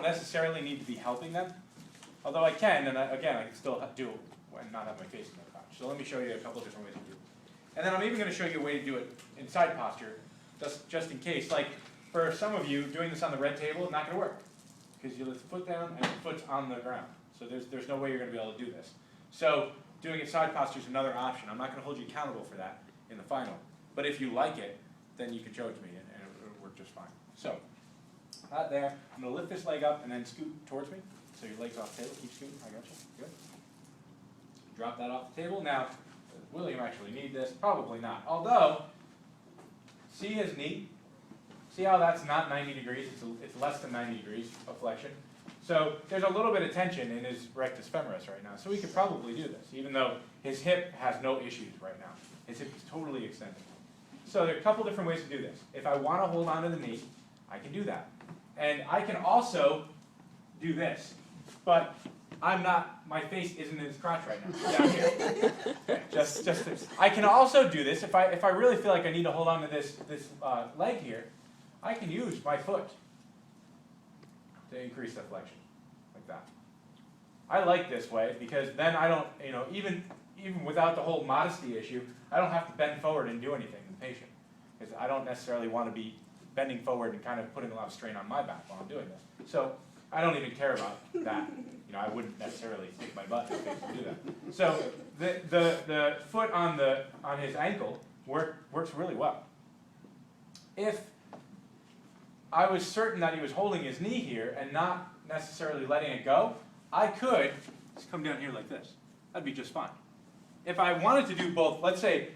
necessarily need to be helping them, although I can, and again, I can still do it when not have my face in the crouch. So let me show you a couple different ways to do it. And then I'm even going to show you a way to do it in side posture, just in case. Like, for some of you, doing this on the red table is not going to work, because you lift the foot down and the foot's on the ground. So there's no way you're going to be able to do this. So doing it side posture is another option. I'm not going to hold you accountable for that in the final. But if you like it, then you can show it to me, and it'll work just fine. So, that there. I'm going to lift this leg up and then scoot towards me. So your leg's off the table. Keep scooting. I got you. Good. Drop that off the table. Now, does William actually need this? Probably not. Although, see his knee? See how that's not 90 degrees? It's less than 90 degrees of flexion. So there's a little bit of tension in his rectus femoris right now. So we could probably do this, even though his hip has no issues right now. His hip is totally extended. So there are a couple different ways to do this. If I want to hold on to the knee, I can do that. And I can also do this. But I'm not, my face isn't in his crotch right now, down here. Okay, just this. I can also do this, if I really feel like I need to hold on to this leg here, I can use my foot to increase the flexion, like that. I like this way because then I don't, even without the whole modesty issue, I don't have to bend forward and do anything in the patient. Because I don't necessarily want to be bending forward and kind of putting a lot of strain on my back while I'm doing this. So I don't even care about that. I wouldn't necessarily stick my butt in his face to do that. So the foot on his ankle works really well. If I was certain that he was holding his knee here and not necessarily letting it go, I could just come down here like this. That'd be just fine. If I wanted to do both, let's say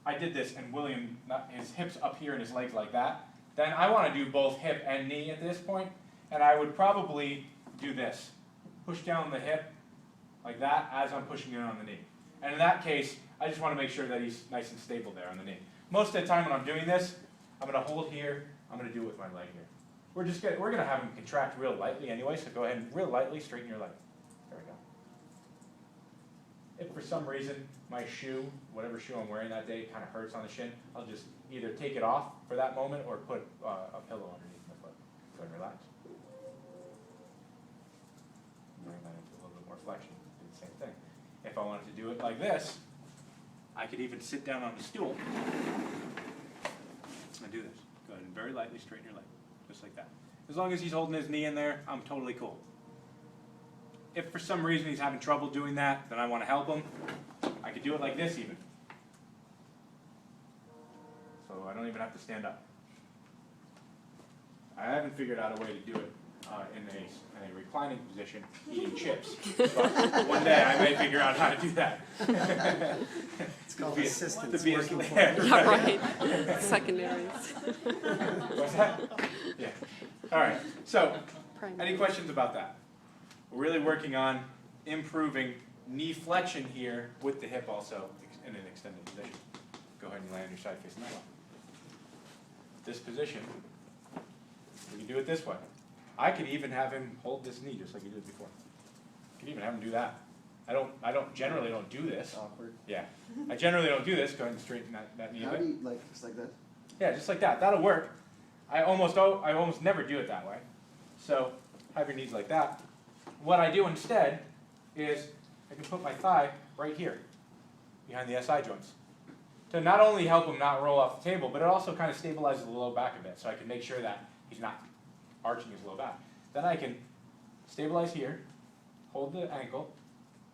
I did this and William, his hips up here and his legs like that, then I want to do both hip and knee at this point, and I would probably do this. Push down the hip like that as I'm pushing it on the knee. And in that case, I just want to make sure that he's nice and stable there on the knee. Most of the time when I'm doing this, I'm going to hold here, I'm going to do it with my leg here. We're going to have him contract real lightly anyway, so go ahead and real lightly straighten your leg. There we go. If for some reason my shoe, whatever shoe I'm wearing that day, kind of hurts on the shin, I'll just either take it off for that moment or put a pillow underneath my foot. Go ahead and relax. Bring that into a little bit more flexion. Do the same thing. If I wanted to do it like this, I could even sit down on the stool and do this. Go ahead and very lightly straighten your leg, just like that. As long as he's holding his knee in there, I'm totally cool. If for some reason he's having trouble doing that, then I want to help him, I could do it like this even. So I don't even have to stand up. I haven't figured out a way to do it in a reclining position, eating chips. But one day I may figure out how to do that. It's called assistance. Working for Yeah, right. Secondaries. What's that? Yeah. All right. So, any questions about that? We're really working on improving knee flexion here with the hip also in an extended position. Go ahead and land your side facing that way. This position, we can do it this way. I could even have him hold this knee just like he did before. I could even have him do that. I generally don't do this. Awkward. Yeah. I generally don't do this. Go ahead and straighten that knee a How bit. do you, just like that? Yeah, just like that. That'll work. I almost never do it that way. So have your knees like that. What I do instead is I can put my thigh right here behind the SI joints to not only help him not roll off the table, but it also kind of stabilizes the low back a bit, so I can make sure that he's not arching his low back. Then I can stabilize here, hold the ankle,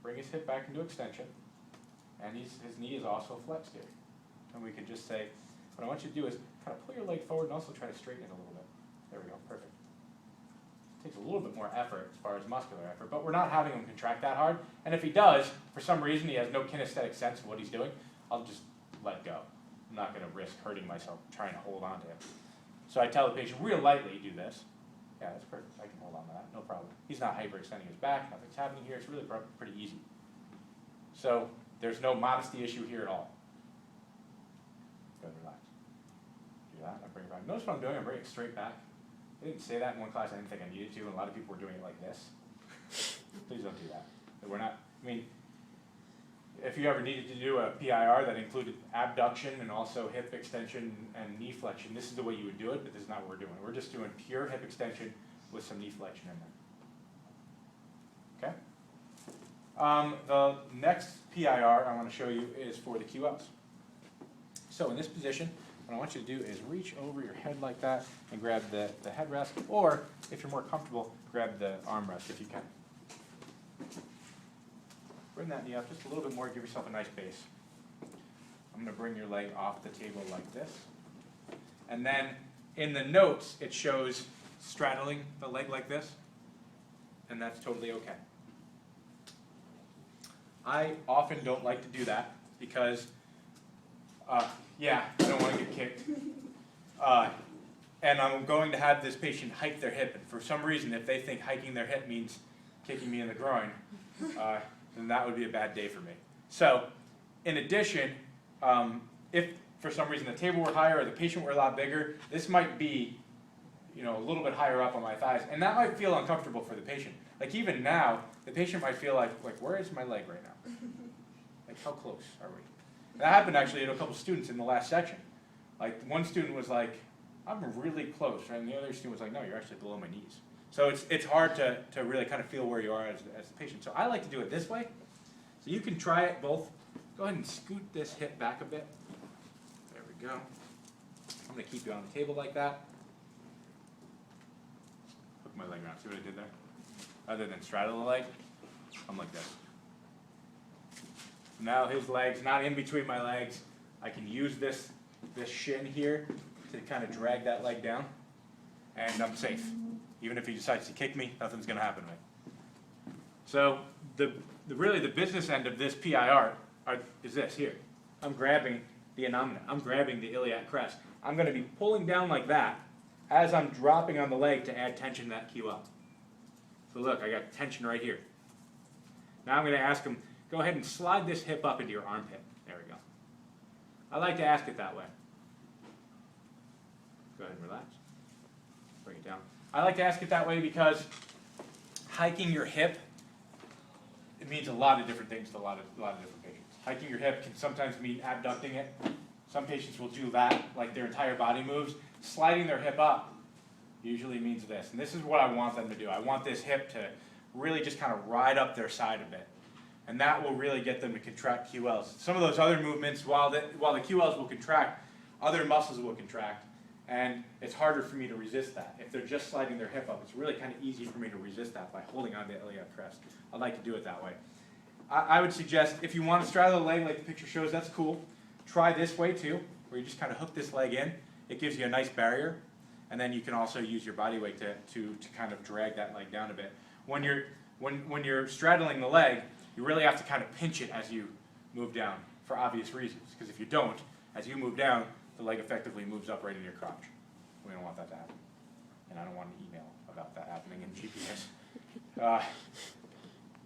bring his hip back into extension, and his knee is also flexed here. And we can just say, what I want you to do is kind of pull your leg forward and also try to straighten it a little bit. There we go, perfect. Takes a little bit more effort as far as muscular effort, but we're not having him contract that hard. And if he does, for some reason he has no kinesthetic sense of what he's doing, I'll just let go. I'm not going to risk hurting myself trying to hold on to him. So I tell the patient, real lightly, do this. Yeah, that's perfect. I can hold on to that, no problem. He's not hyperextending his back, nothing's happening here. It's really pretty easy. So there's no modesty issue here at all. Go ahead and relax. Do that, I bring it back. Notice what I'm doing, I'm bringing it straight back. I didn't say that in one class, I didn't think I needed to, and a lot of people were doing it like this. Please don't do that. We're not, if you ever needed to do a PIR that included abduction and also hip extension and knee flexion, this is the way you would do it, but this is not what we're doing. We're just doing pure hip extension with some knee flexion in there. Okay? The next PIR I want to show you is for the QLs. So in this position, what I want you to do is reach over your head like that and grab the headrest, or if you're more comfortable, grab the armrest if you can. Bring that knee up just a little bit more, give yourself a nice base. I'm going to bring your leg off the table like this. And then in the notes, it shows straddling the leg like this, and that's totally okay. I often don't like to do that because, yeah, I don't want to get kicked. And I'm going to have this patient hike their hip, and for some reason, if they think hiking their hip means kicking me in the groin, then that would be a bad day for me. So, in addition, if for some reason the table were higher or the patient were a lot bigger, this might be, a little bit higher up on my thighs, and that might feel uncomfortable for the patient. Like even now, the patient might feel like where is my leg right now? Like how close are we? That happened actually to a couple students in the last section. Like one student was like, I'm really close, right? And the other student was like, no, you're actually below my knees. So it's hard to really kind of feel where you are as the patient. So I like to do it this way. So you can try it both. Go ahead and scoot this hip back a bit. There we go. I'm going to keep you on the table like that. Hook my leg around. See what I did there? Other than straddle the leg, I'm like this. Now his leg's not in between my legs. I can use this shin here to kind of drag that leg down, and I'm safe. Even if he decides to kick me, nothing's going to happen to me. So really the business end of this PIR is this here. I'm grabbing the innominate. I'm grabbing the iliac crest. I'm going to be pulling down like that as I'm dropping on the leg to add tension to that QL. So look, I got tension right here. Now I'm going to ask him, go ahead and slide this hip up into your armpit. There we go. I like to ask it that way. Go ahead and relax. Bring it down. I like to ask it that way because hiking your hip, it means a lot of different things to a lot of different patients. Hiking your hip can sometimes mean abducting it. Some patients will do that, like their entire body moves. Sliding their hip up usually means this. And this is what I want them to do. I want this hip to really just kind of ride up their side a bit. And that will really get them to contract QLs. Some of those other movements, while the QLs will contract, other muscles will contract. And it's harder for me to resist that. If they're just sliding their hip up, it's really kind of easy for me to resist that by holding on to the iliac crest. I like to do it that way. I would suggest, if you want to straddle the leg like the picture shows, that's cool. Try this way too, where you just kind of hook this leg in. It gives you a nice barrier. And then you can also use your body weight to kind of drag that leg down a bit. When you're straddling the leg, you really have to kind of pinch it as you move down for obvious reasons. Because if you don't, as you move down, the leg effectively moves up right in your crotch. We don't want that to happen. And I don't want an email about that happening in GPS.